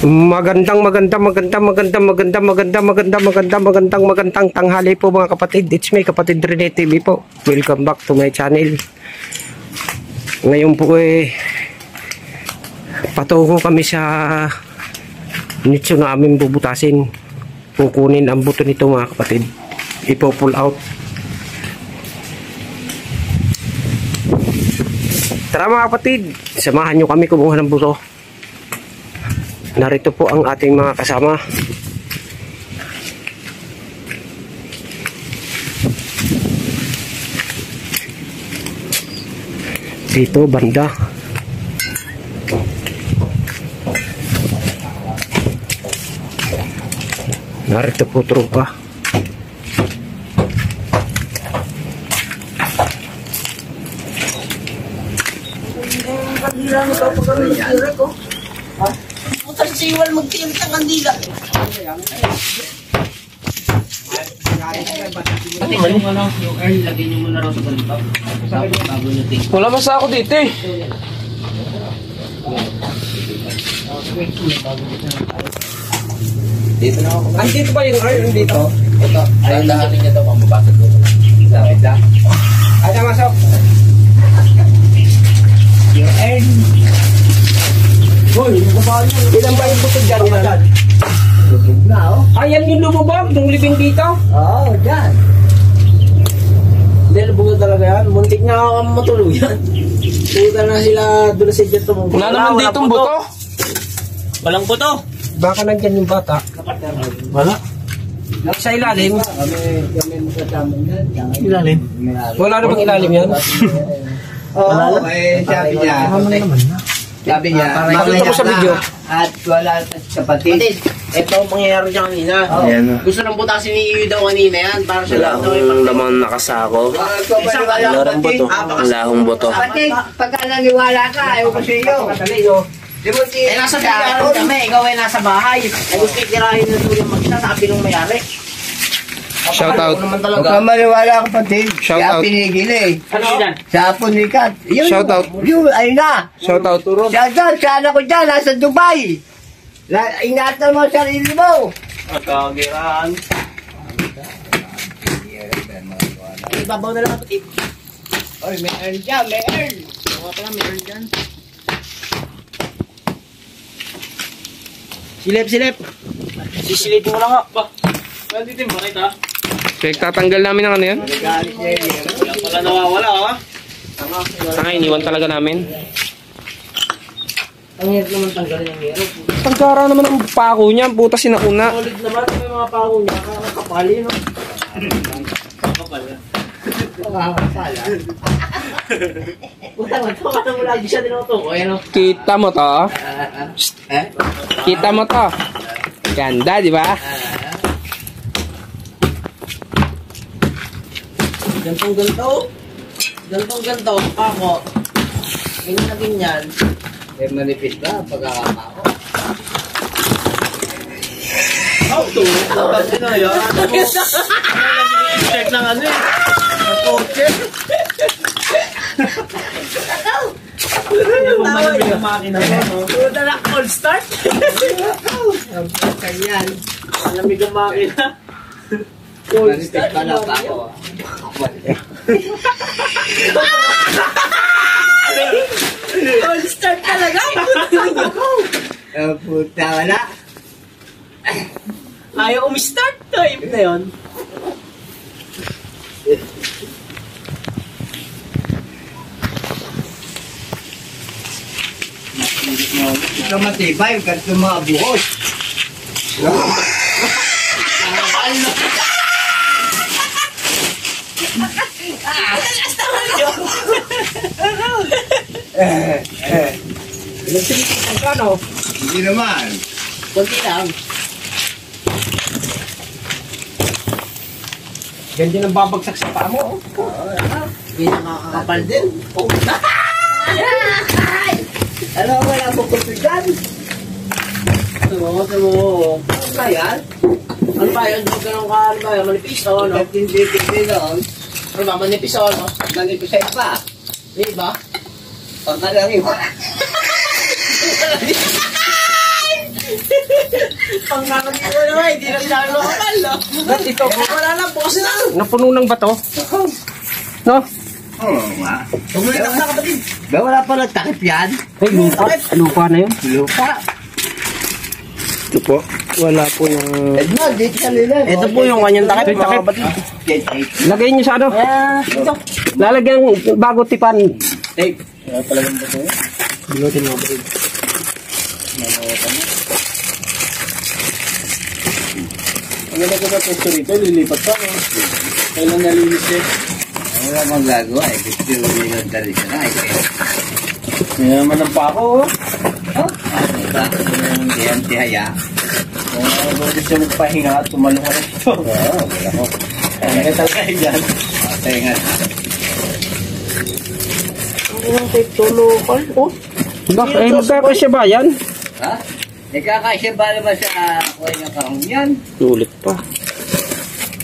Magandang tanghali po mga kapatid. It's me, Kapatid Rene TV po. Welcome back to my channel. Ngayon po patungo kami sa nicho na aming bubutasin. Kukunin ang buto nito mga kapatid. Ipo-pull out. Tara mga kapatid, samahan nyo kami kumuha ng buto. Narito po ang ating mga kasama. Dito banda. Narito po tropa. Puta sa iwal magtilit ang kandila. Pati yung earn, lagay nyo muna raw sa ganito. Wala masa ako dito eh. Dito na ako. Ay, dito ba yung earn? Dito? Ito. Dahan-dahanin niya ito pang mabasag ko. Ay, namasok. Yung earn. Hoy, ilan ba yung buto dyan? Lubog na oh. Ayan yung lumubog, yung libing dito. Oo, dyan. Hindi, lubog na talaga yan. Muntik na ako matuluyan. Puta na sila doon sa dyan tumubog. Wala naman ditong buto. Walang buto. Baka nandyan yung bata. Wala. Sa ilalim. Kami magkasama yan. Ilalim. Wala na bang ilalim yan? Oo, sabi niya. Sabi niya, Nakita ko sa video. At wala sa kapatid. Ito ang mangyayari niya kanina. Gusto nang butasin ni Iyo daw kanina yan. Para sa lahat Lahong laman nakasako. Larang buto. Lahong buto. Kapatid, pagka naniwala ka, ayaw ko sa iyo. Eh, nasa bigaron kami. Ikaw ay nasa bahay. Ay, gusto ikirahin na tuloy mag-isa. Sabi nung mayari. Shout out. Huwag ka maniwala kapatid. Shout Kaya out. pinigil eh. Ano dyan? Sa punikat. Shout out. Yun, ayun na. Shout out. Shout out sa anak ko dyan. Nasa Dubai. Ingatan mo ang sarili mo. Kagiraan. Ibabaw na lang kapatid. Oy, may earn dyan. May earn. Mga pala, may earn dyan. Silip. Sisilipin mo lang nga. Ba? Pwede din ba kita? Tatanggal namin ang ano yan? Wala pala nawawala ha? Tanga, iniwan talaga namin. Ang hirap naman tanggalin ang hero. Pagkara naman ang pako niya. Puta sinauna. Solid naman. May mga pako niya. Kakapali, no? Kakapal. Kakapala. Utang, ito mo lagi siya tinutukoy, ano? Kita mo to? Kita mo to? Ganda, di ba? Gantong-ganto, pako. Ganyan na ganyan. Eh, manipis ba? Pagkakapako. Oh, ito. Kasi na yan. Check lang ano eh. Coacher. Yung malamig ang makina mo. Puta na, all start. Ganyan. Malamig ang makina. Manipis pa na pako. All start talaga. Puta, wala. Ayaw umi-start. Type na yun. Ito matibay, ganito mga buhos. Hindi naman. Kunti lang. Ganyan ang babagsak sa paa mo. Hindi nakakakapal din. Ano wala mo kuto dyan? Ano mo? Ano ba yan? Ano ba yan? Ganun ka, ano ba yan? Manipis o ano? Hindi doon. Ano ba? Manipis o ano? Manipis ay pa. Di ba? Pagkalang iwan. pangkakadito naman, hindi na sa akin lokal, no? Ba't ito? Wala na, boss na. Napuno ng bato? No? Oo nga. Tumulitak na kapatid. Ba, wala pa nagtakip yan? Ay, lupa. Lupa na yun. Lupa. Ito po. Wala po yung... Edmond, dito sa lila. Ito po yung kanyang takip, mga kapatid. Lagay niyo sa ano? Dito. Lalagyan bago tipan. Tape. Wala pala yung bato. Bilutin mo, kapatid. Ano na ko na pwesto rito? Lilipat pa, no? Kailan nalinis eh? Wala mang gagawa eh. Gusto yung nilong tradisyon na eh. Kaya naman ang pako, oh. Bakit mo yung tihaya? Kung gusto mo pahinga at tumalong ka na dito. Oo, wala ko. Kaya talaga yan. Pahinga. Ang tape to local. Oh. Bakit? Eh, magkakasya ba yan? Ha? Ikakasya ba naman sa kuhay ng kahong yan? Ulit pa.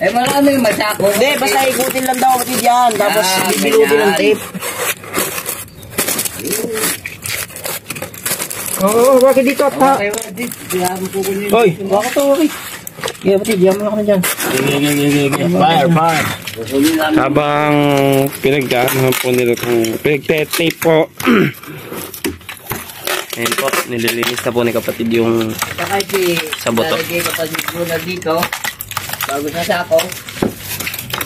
Eh marami yung masako. Hindi, basta ikutin lang daw kapatid yan. Tapos bibilutin ng tape. Oo, bakit dito at ha? Okay, dito. Diyan mo kukunin. Oy, bakit to, okay? Kaya kapatid, diyan mo ako na dyan. Fire. Kukunin namin. Habang pinagdaanan po nila kung pinagtetape po. Ayan po, nililinis na po ni kapatid yung Saka Sa buto. lalagay kapatid mo na dito. Bago sa sako.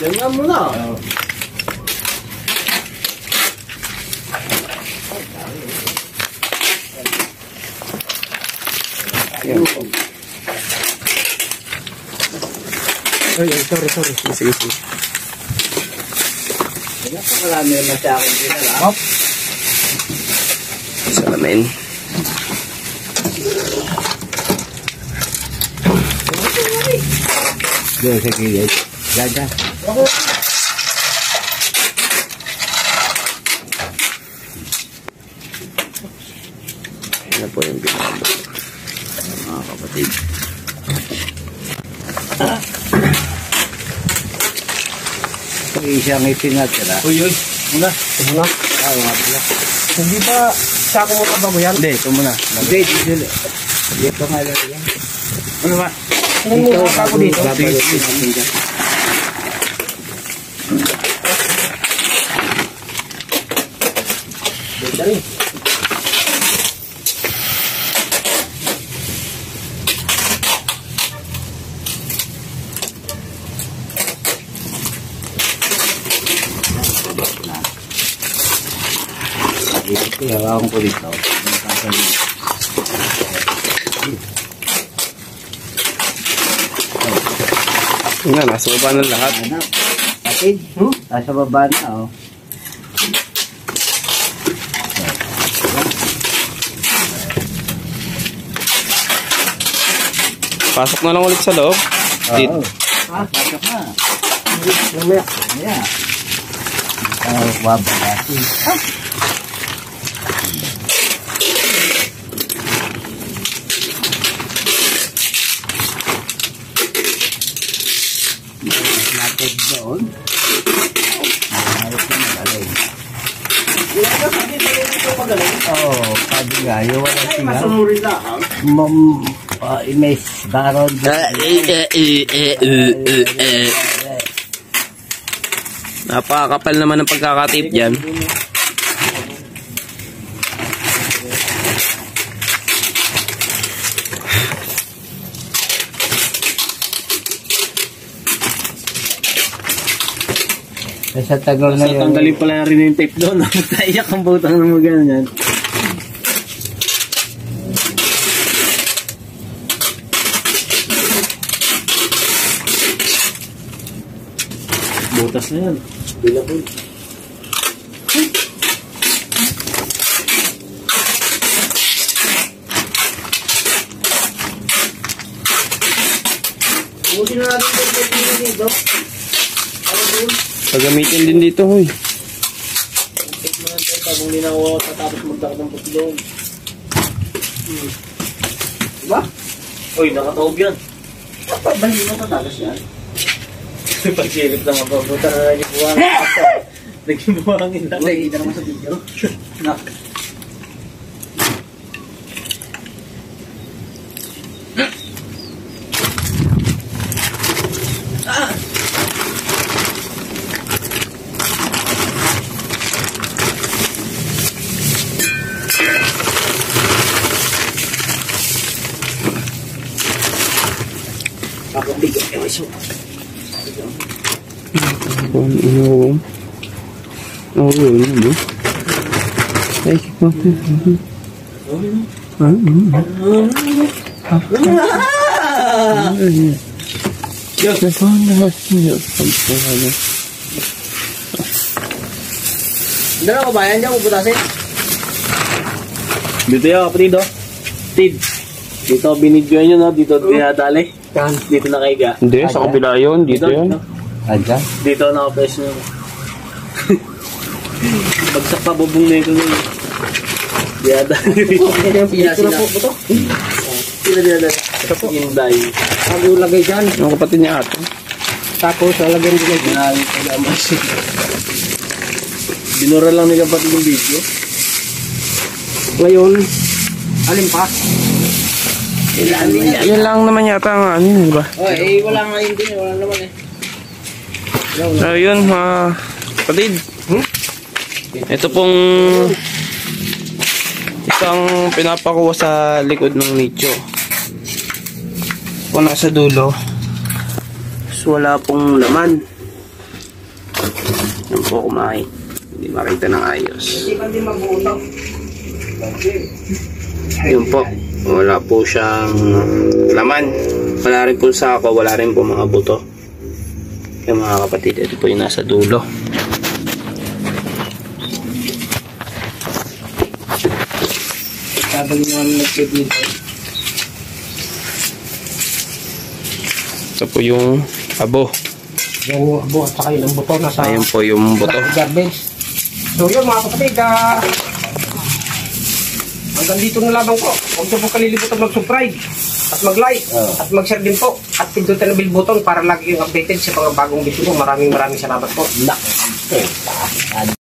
Ganyan mo na. Ay, sorry. sige. Wala pa marami yung masako dito lang. Salamin. Doon sa gilid. Ganda. Ayan na po yung binabo. Mga kapatid. Ito isang itinatira. Uy. Muna. Ito na. Oo nga pala. Hindi ba sako mo kabago yan? Hindi, ito muna. Hindi, dito. Dito nga lang yan. Ano ba? Ano mo mga bago dito? Babalutin natin dyan. Dito rin. Dito, hawakan ko dito. Yan, nasa baba ng lahat. Ano? Patid? Nasa baba na, oh. Pasok na lang ulit sa loob. Dito. Pasok na. Mamaya. Ayan. Wabalati. Natin doon. Harap na magaling. Oo, sabi nga, yung wala siya. Masunurin lang. Imes, baron. Napakakapal naman ng pagkakatape dyan. Sa tagal na So, yun. tanggalin pala rin yung tape doon. Taiyak ang butang ng mga ganyan. Butas na yan. Bilabon. Buti na natin yung dito. Pagamitin din dito, hoy. Tape mo lang tayo pag hindi na ako tatapos magdakad ng puti doon. Diba? Uy, nakataob yan. Bali mo tatagas yan. Pagsilip lang ako. Buta na naging buwangin. Naging buwangin lang. Wala, kita naman sa video. Nak. Kapabigyan kayo iso. Oo. Oo, yun, no? Ay, Dala ko ba yan dyan? Puputasin? Dito yung kapatid, oh. Tid. Dito binidyoan nyo, no? Dito dinadali. Dito nakaiga. Hindi, sa kabila yun. Dito yun. Adyan. Dito nakapress nyo. Bagsak pa bubong na ito nun. Dinadali. Sina po ito. Sino dinadali? Ito po. Hinday. Bago lagay dyan. Yung kapatid niya ate. Tapos lalagyan din lagay. Dinali ko naman siya. Binura lang ni kapatid yung video. Ngayon, alin pa? Yan lang naman yata ang ano, di ba? Oh, eh, wala nga yun din. Wala naman eh. So yun, mga kapatid. Ito pong isang pinapakuha sa likod ng nicho. Kung nasa dulo, so wala pong laman. Yan po kumain. Hindi makita ng ayos. Hindi ba din mabuto? Yun po. Wala po siyang laman. Wala rin po sako. Wala rin po mga buto. Yung mga kapatid, ito po yung nasa dulo. Sabag naman nagpipito. Ito po yung abo. Yung abo at saka yun ang buto nasa Ayan po yung buto. garbage. So yun mga kapatid, hanggang dito na lamang po. Huwag niyo po kalilimutan mag-subscribe at mag-like at mag-share din po at pindutin ang bell button para lagi yung updated sa mga bagong video po. Maraming salamat po.